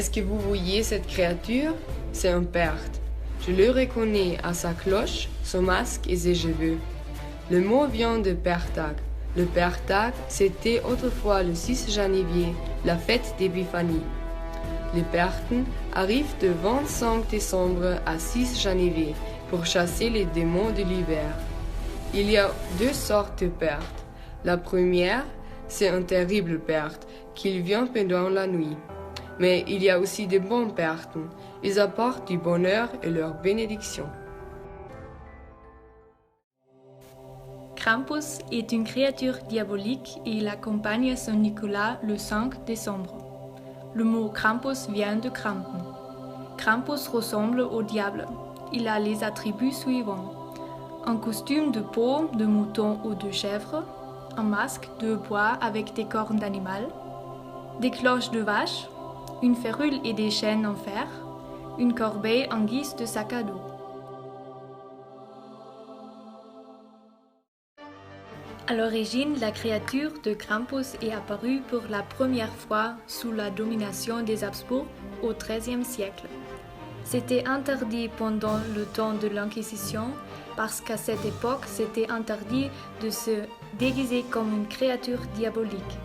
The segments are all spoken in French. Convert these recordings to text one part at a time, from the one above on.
Est-ce que vous voyez cette créature? C'est un Perth. Je le reconnais à sa cloche, son masque et ses cheveux. Le mot vient de Pertag. Le Pertag, c'était autrefois le 6 janvier, la fête d'Épiphanie. Les Perthes arrivent de 25 décembre à 6 janvier pour chasser les démons de l'hiver. Il y a deux sortes de Perthes. La première, c'est un terrible Perthe qui vient pendant la nuit. Mais il y a aussi de bons Perthes. Ils apportent du bonheur et leur bénédiction. Krampus est une créature diabolique et il accompagne Saint Nicolas le 5 décembre. Le mot Krampus vient de Krampen. Krampus ressemble au diable. Il a les attributs suivants. Un costume de peau de mouton ou de chèvre, un masque de bois avec des cornes d'animal, des cloches de vache, une férule et des chaînes en fer, une corbeille en guise de sac à dos. À l'origine, la créature de Krampus est apparue pour la première fois sous la domination des Habsbourg au XIIIe siècle. C'était interdit pendant le temps de l'Inquisition parce qu'à cette époque, c'était interdit de se déguiser comme une créature diabolique.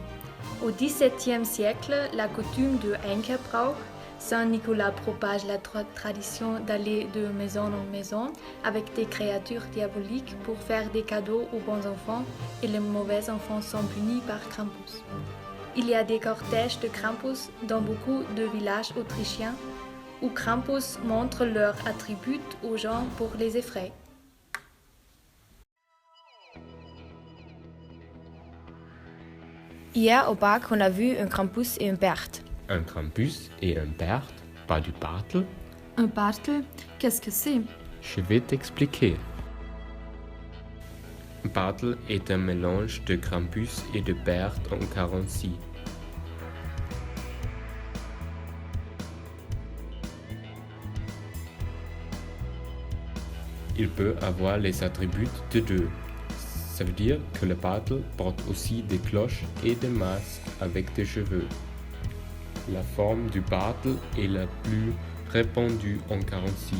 Au XVIIe siècle, la coutume de Henkerbrauch, Saint Nicolas propage la tradition d'aller de maison en maison avec des créatures diaboliques pour faire des cadeaux aux bons enfants et les mauvais enfants sont punis par Krampus. Il y a des cortèges de Krampus dans beaucoup de villages autrichiens où Krampus montre leurs attributs aux gens pour les effrayer. Hier au parc, on a vu un Krampus et un Perthe. Un Krampus et un Perthe, pas du Bartel. Un Bartel, qu'est-ce que c'est? Je vais t'expliquer. Bartel est un mélange de Krampus et de Perthe en 46. Il peut avoir les attributs de deux. Ça veut dire que le Bartel porte aussi des cloches et des masques avec des cheveux. La forme du Bartel est la plus répandue en 46.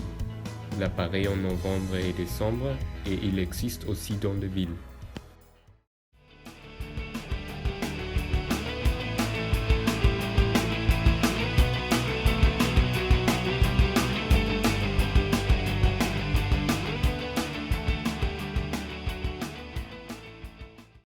Il apparaît en novembre et décembre et il existe aussi dans les villes.